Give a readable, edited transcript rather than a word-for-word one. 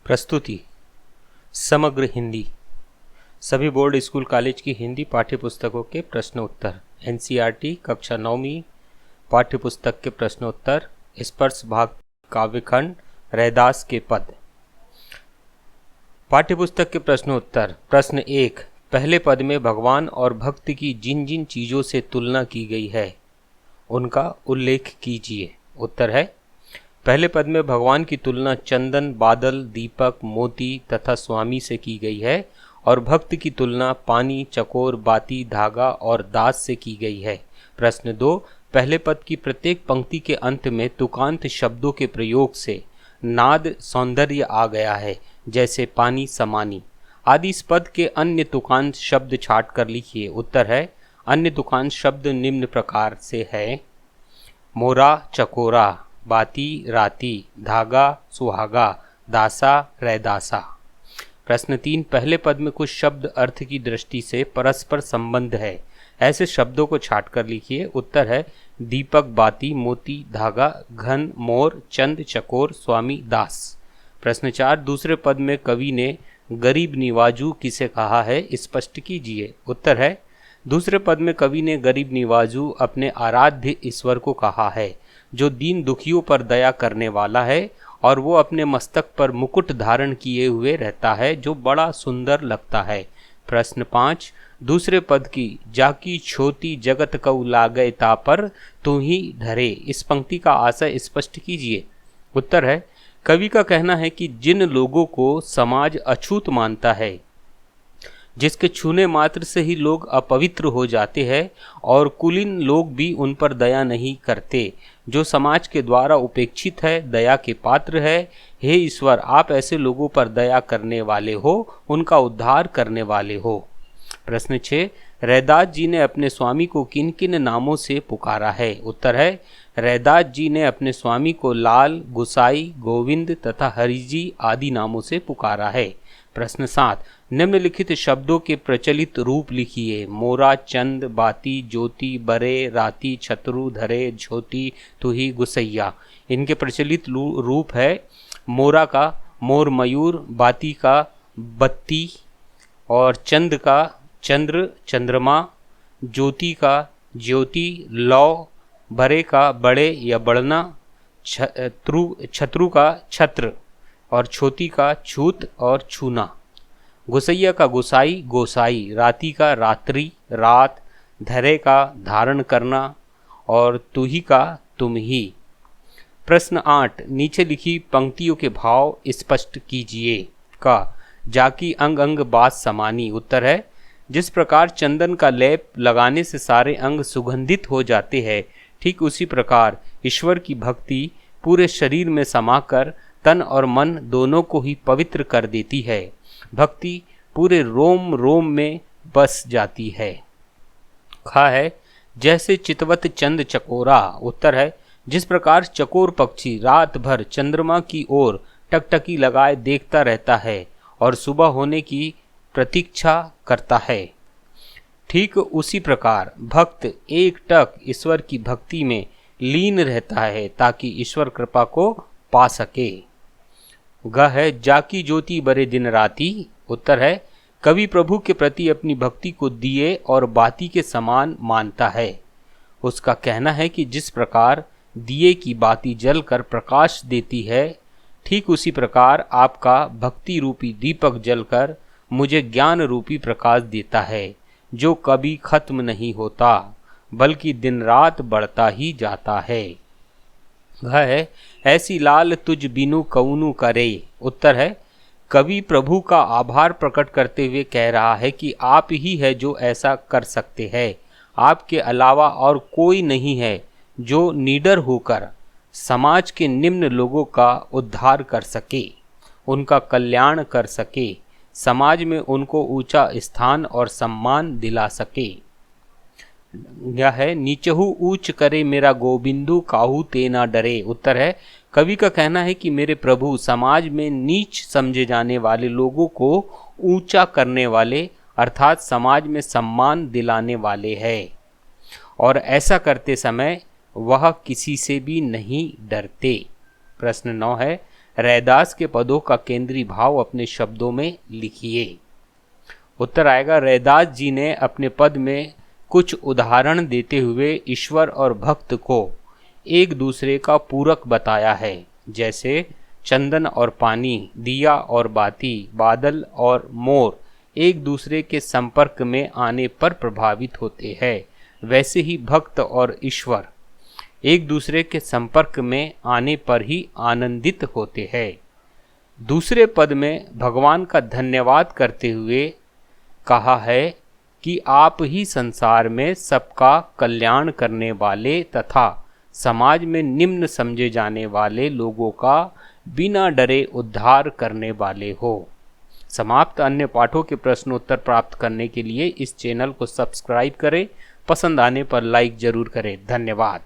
प्रस्तुति समग्र हिंदी। सभी बोर्ड स्कूल कॉलेज की हिंदी पाठ्य पुस्तकों के प्रश्न उत्तर। एनसीईआरटी कक्षा 9वीं पाठ्य पुस्तक के प्रश्नोत्तर। स्पर्श भाग काव्यखंड रैदास के पद। पाठ्य पुस्तक के प्रश्नोत्तर। प्रश्न 1। पहले पद में भगवान और भक्त की जिन जिन चीज़ों से तुलना की गई है उनका उल्लेख कीजिए। उत्तर है, पहले पद में भगवान की तुलना चंदन, बादल, दीपक, मोती तथा स्वामी से की गई है और भक्त की तुलना पानी, चकोर, बाती, धागा और दास से की गई है। प्रश्न 2। पहले पद की प्रत्येक पंक्ति के अंत में तुकांत शब्दों के प्रयोग से नाद सौंदर्य आ गया है, जैसे पानी, समानी आदि। इस पद के अन्य तुकांत शब्द छाट कर लिखिए। उत्तर है, अन्य तुकांत शब्द निम्न प्रकार से है: मोरा, चकोरा, बाती, राती, धागा, सुहागा, दासा, रैदासा। प्रश्न 3। पहले पद में कुछ शब्द अर्थ की दृष्टि से परस्पर संबंध है, ऐसे शब्दों को छाट कर लिखिए। उत्तर है, दीपक, बाती, मोती, धागा, घन, मोर, चंद, चकोर, स्वामी, दास। प्रश्न 4। दूसरे पद में कवि ने गरीब निवाजू किसे कहा है, स्पष्ट कीजिए। उत्तर है, दूसरे पद में कवि ने गरीब निवाजू अपने आराध्य ईश्वर को कहा है, जो दीन दुखियों पर दया करने वाला है और वो अपने मस्तक पर मुकुट धारण किए हुए रहता है, जो बड़ा सुंदर लगता है। प्रश्न 5। दूसरे पद की जाकी छोटी जगत कऊ लागय ता पर तू ही धरे, इस पंक्ति का आशय स्पष्ट कीजिए। उत्तर है, कवि का कहना है कि जिन लोगों को समाज अछूत मानता है, जिसके छूने मात्र से ही लोग अपवित्र हो जाते हैं और कुलीन लोग भी उन पर दया नहीं करते, जो समाज के द्वारा उपेक्षित है, दया के पात्र है, हे ईश्वर आप ऐसे लोगों पर दया करने वाले हो, उनका उद्धार करने वाले हो। प्रश्न 6। रैदास जी ने अपने स्वामी को किन किन नामों से पुकारा है। उत्तर है, रैदास जी ने अपने स्वामी को लाल, गुसाई, गोविंद तथा हरिजी आदि नामों से पुकारा है। प्रश्न 7। निम्नलिखित शब्दों के प्रचलित रूप लिखिए: मोरा, चंद, बाती, ज्योति, बरे, राती, छतरु, धरे, ज्योति, तुही, गुसैया। इनके प्रचलित रूप है: मोरा का मोर, मयूर, बाती का बत्ती और चंद का चंद्र, चंद्रमा, ज्योति का ज्योति, लौ, बरे का बड़े या बढ़ना, छतरु का छत्र और छोटी का छूत और छूना, गुसैया का गुसाई, गोसाई, राती का रात्रि, रात, धरे का धारण करना और तुही का तुम ही। प्रश्न 8। नीचे लिखी पंक्तियों के भाव स्पष्ट कीजिए। का जाकी अंग अंग बात समानी। उत्तर है, जिस प्रकार चंदन का लेप लगाने से सारे अंग सुगंधित हो जाते हैं, ठीक उसी प्रकार ईश्वर की भक्ति पूरे शरीर में समाकर तन और मन दोनों को ही पवित्र कर देती है। भक्ति पूरे रोम रोम में बस जाती है। खा है, जैसे चितवत चंद चकोरा। उत्तर है, जिस प्रकार चकोर पक्षी रात भर चंद्रमा की ओर टकटकी लगाए देखता रहता है और सुबह होने की प्रतीक्षा करता है, ठीक उसी प्रकार भक्त एक टक ईश्वर की भक्ति में लीन रहता है ताकि ईश्वर कृपा को पा सके। ग है, जाकी ज्योति बरे दिन राती। उत्तर है, कवि प्रभु के प्रति अपनी भक्ति को दिए और बाती के समान मानता है। उसका कहना है कि जिस प्रकार दिए की बाती जलकर प्रकाश देती है, ठीक उसी प्रकार आपका भक्ति रूपी दीपक जलकर मुझे ज्ञान रूपी प्रकाश देता है, जो कभी खत्म नहीं होता बल्कि दिन रात बढ़ता ही जाता है। है, ऐसी लाल तुझ बिनु कौनु करे। उत्तर है, कवि प्रभु का आभार प्रकट करते हुए कह रहा है कि आप ही है जो ऐसा कर सकते हैं, आपके अलावा और कोई नहीं है जो निडर होकर समाज के निम्न लोगों का उद्धार कर सके, उनका कल्याण कर सके, समाज में उनको ऊंचा स्थान और सम्मान दिला सके। यह है, नीचहु ऊंच करे मेरा गोविंदु काहू ते ना डरे। उत्तर है, कवि का कहना है कि मेरे प्रभु समाज में नीच समझे जाने वाले लोगों को ऊंचा करने वाले अर्थात समाज में सम्मान दिलाने वाले हैं और ऐसा करते समय वह किसी से भी नहीं डरते। प्रश्न 9 है, रैदास के पदों का केंद्रीय भाव अपने शब्दों में लिखिए। उत्तर आएगा, रैदास जी ने अपने पद में कुछ उदाहरण देते हुए ईश्वर और भक्त को एक दूसरे का पूरक बताया है, जैसे चंदन और पानी, दिया और बाती, बादल और मोर एक दूसरे के संपर्क में आने पर प्रभावित होते हैं, वैसे ही भक्त और ईश्वर एक दूसरे के संपर्क में आने पर ही आनंदित होते हैं। दूसरे पद में भगवान का धन्यवाद करते हुए कहा है कि आप ही संसार में सबका कल्याण करने वाले तथा समाज में निम्न समझे जाने वाले लोगों का बिना डरे उद्धार करने वाले हो। समाप्त। अन्य पाठों के प्रश्नोत्तर प्राप्त करने के लिए इस चैनल को सब्सक्राइब करें। पसंद आने पर लाइक जरूर करें। धन्यवाद।